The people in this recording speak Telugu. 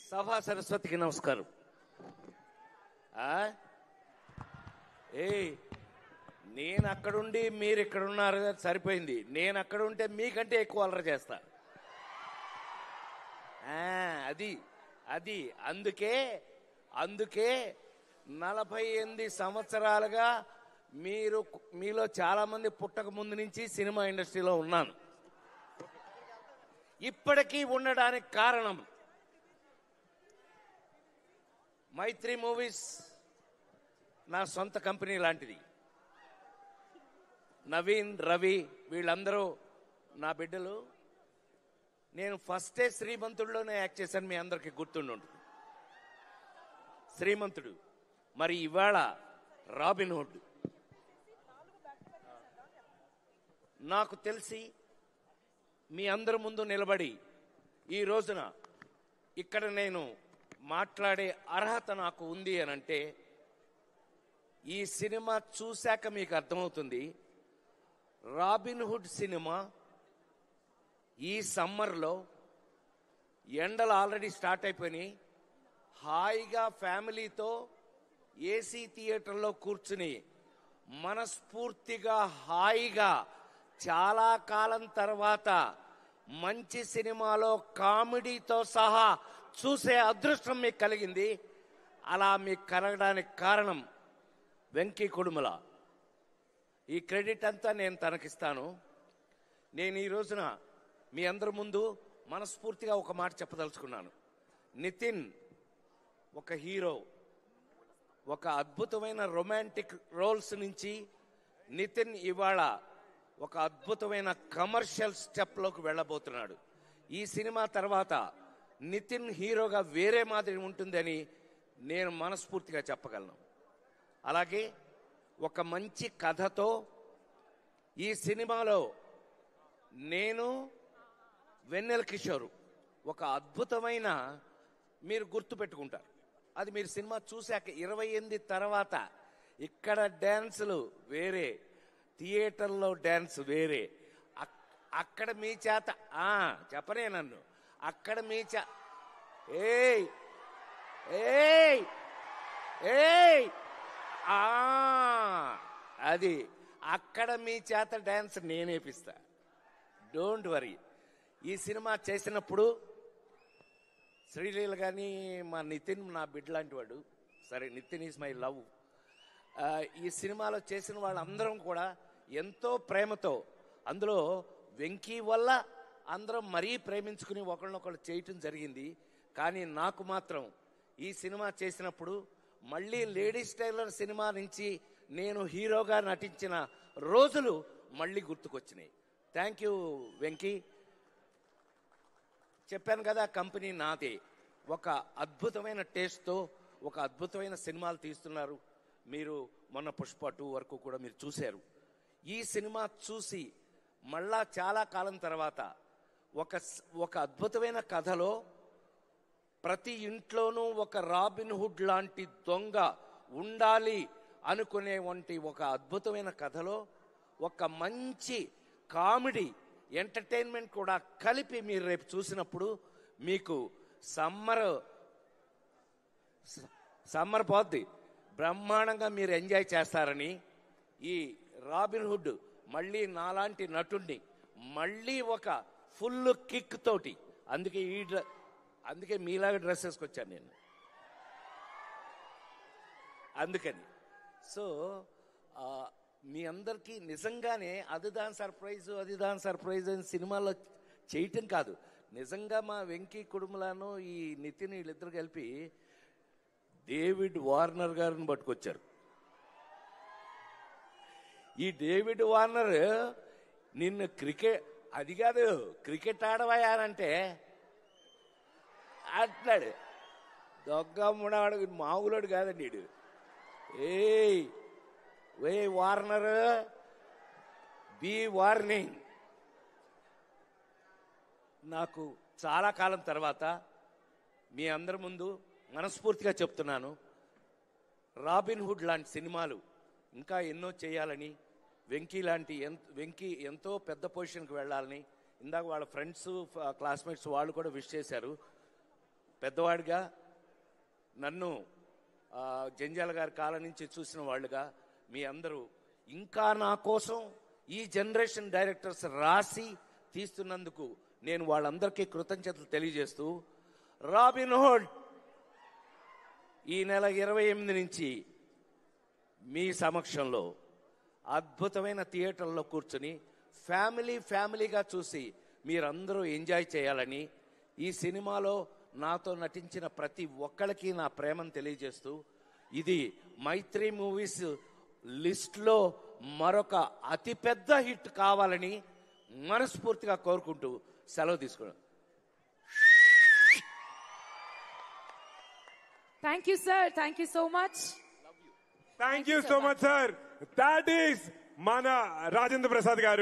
సభా సరస్వతికి నమస్కారం. నేను అక్కడుండి మీరు ఇక్కడున్నారు సరిపోయింది. నేను అక్కడుంటే మీకంటే ఎక్కువ అల్లరి చేస్తా. అది అది అందుకే 48 సంవత్సరాలుగా మీలో చాలా మంది పుట్టక ముందు నుంచి సినిమా ఇండస్ట్రీలో ఉన్నాను. ఇప్పటికీ ఉండడానికి కారణం మైత్రి మూవీస్ నా సొంత కంపెనీ లాంటిది. నవీన్, రవి వీళ్ళందరూ నా బిడ్డలు. నేను ఫస్టే శ్రీమంతుడిలోనే యాక్ట్ చేశాను. మీ అందరికీ గుర్తుండి ఉంటుంది శ్రీమంతుడు. మరి ఇవాళ రాబిన్ హుడ్. నాకు తెలిసి మీ అందరి ముందు నిలబడి ఈ రోజున ఇక్కడ నేను మాట్లాడే అర్హత నాకు ఉంది అని అంటే ఈ సినిమా చూశాక మీకు అర్థమవుతుంది. రాబిన్ హుడ్ సినిమా ఈ సమ్మర్లో ఎండలు ఆల్రెడీ స్టార్ట్ అయిపోయినాయి. హాయిగా ఫ్యామిలీతో ఏసీ థియేటర్లో కూర్చుని మనస్ఫూర్తిగా హాయిగా చాలా కాలం తర్వాత మంచి సినిమాలో కామెడీతో సహా చూసే అదృష్టం మీకు కలిగింది. అలా మీకు కలగడానికి కారణం వెంకీ కుడుముల. ఈ క్రెడిట్ అంతా నేను తనకిస్తాను. నేను ఈ రోజున మీ అందరి ముందు మనస్ఫూర్తిగా ఒక మాట చెప్పదలుచుకున్నాను. నితిన్ ఒక హీరో, ఒక అద్భుతమైన రొమాంటిక్ రోల్స్ నుంచి నితిన్ ఇవాళ ఒక అద్భుతమైన కమర్షియల్ స్టెప్లోకి వెళ్ళబోతున్నాడు. ఈ సినిమా తర్వాత నితిన్ హీరోగా వేరే మాదిరి ఉంటుందని నేను మనస్ఫూర్తిగా చెప్పగలను. అలాగే ఒక మంచి కథతో ఈ సినిమాలో నేను వెన్నెల కిషోర్ ఒక అద్భుతమైన, మీరు గుర్తుపెట్టుకుంటారు. అది మీరు సినిమా చూశాక 28 తర్వాత ఇక్కడ డ్యాన్సులు వేరే, థియేటర్లో డ్యాన్స్ వేరే. అక్కడ మీ చేత చెప్పనే నన్ను అక్కడ మీ ఏయ్ ఏయ్ ఏయ్ అది అక్కడ మీ చేత డ్యాన్స్ నేనేపిస్తా. Don't worry. ఈ సినిమా చేసినప్పుడు శ్రీలీల కానీ మా నితిన్ నా బిడ్డ లాంటి వాడు. సరే, నితిన్ ఈజ్ మై లవ్. ఈ సినిమాలో చేసిన వాళ్ళందరం కూడా ఎంతో ప్రేమతో, అందులో వెంకీ వల్ల అందరం మరీ ప్రేమించుకుని ఒకళ్ళనొకళ్ళు చేయటం జరిగింది. కానీ నాకు మాత్రం ఈ సినిమా చేసినప్పుడు మళ్ళీ లేడీస్ టైలర్ సినిమా నుంచి నేను హీరోగా నటించిన రోజులు మళ్ళీ గుర్తుకొచ్చినాయి. Thank you Venky. చెప్పాను కదా, కంపెనీ నాదే. ఒక అద్భుతమైన టేస్ట్తో ఒక అద్భుతమైన సినిమాలు తీస్తున్నారు. మీరు మొన్న పుష్ప 2 వరకు కూడా మీరు చూశారు. ఈ సినిమా చూసి మళ్ళా చాలా కాలం తర్వాత ఒక అద్భుతమైన కథలో ప్రతి ఇంట్లోనూ ఒక రాబిన్ హుడ్ లాంటి దొంగ ఉండాలి అనుకునే వంటి ఒక అద్భుతమైన కథలో ఒక మంచి కామెడీ ఎంటర్టైన్మెంట్ కూడా కలిపి మీరు రేపు చూసినప్పుడు మీకు సమ్మర్ పోద్ది, బ్రహ్మాండంగా మీరు ఎంజాయ్ చేస్తారని. ఈ రాబిన్ హుడ్ మళ్ళీ నాలాంటి నటుడిని మళ్ళీ ఒక ఫుల్ కిక్ తోటి, అందుకే మీలాగా డ్రెస్ వేసుకొచ్చాను నేను. అందుకని సో మీ అందరికీ నిజంగానే అదిదాన్ సర్ప్రైజ్ అని సినిమాలో చేయటం కాదు, నిజంగా మా వెంకీ కుడుములను ఈ నితిన్ వీళ్ళిద్దరు కలిపి డేవిడ్ వార్నర్ గారిని పట్టుకొచ్చారు. ఈ డేవిడ్ వార్నర్ నిన్ను అది కాదు క్రికెట్ ఆడవయానంటే అంటున్నాడు. దొంగమ్మడాడు మామూలుడు కాదండి వీడు. ఏ వార్నర్, బీ వార్నింగ్. నాకు చాలా కాలం తర్వాత మీ అందరి ముందు మనస్ఫూర్తిగా చెప్తున్నాను, రాబిన్ హుడ్ లాంటి సినిమాలు ఇంకా ఎన్నో చేయాలని, వెంకీ ఎంతో పెద్ద పొజిషన్కి వెళ్ళాలని ఇందాక వాళ్ళ ఫ్రెండ్స్ క్లాస్మేట్స్ వాళ్ళు కూడా విష్ చేశారు. పెద్దవాడిగా నన్ను జంజాల గారి కాలం నుంచి చూసిన వాళ్ళుగా మీ అందరూ ఇంకా నా కోసం ఈ జనరేషన్ డైరెక్టర్స్ రాసి తీస్తున్నందుకు నేను వాళ్ళందరికీ కృతజ్ఞతలు తెలియజేస్తూ రాబిన్ హుడ్ ఈ నెల 28 నుంచి మీ సమక్షంలో అద్భుతమైన థియేటర్లో కూర్చుని ఫ్యామిలీగా చూసి మీరందరూ ఎంజాయ్ చేయాలని ఈ సినిమాలో నాతో నటించిన ప్రతి ఒక్కరికి నా ప్రేమను తెలియజేస్తూ ఇది మైత్రి మూవీస్ లిస్ట్లో మరొక అతిపెద్ద హిట్ కావాలని మనస్ఫూర్తిగా కోరుకుంటూ సెలవు తీసుకున్నాను. Thank you, sir. Thank you so much. Thank you so much, sir. That is Mana Rajendra Prasad garu.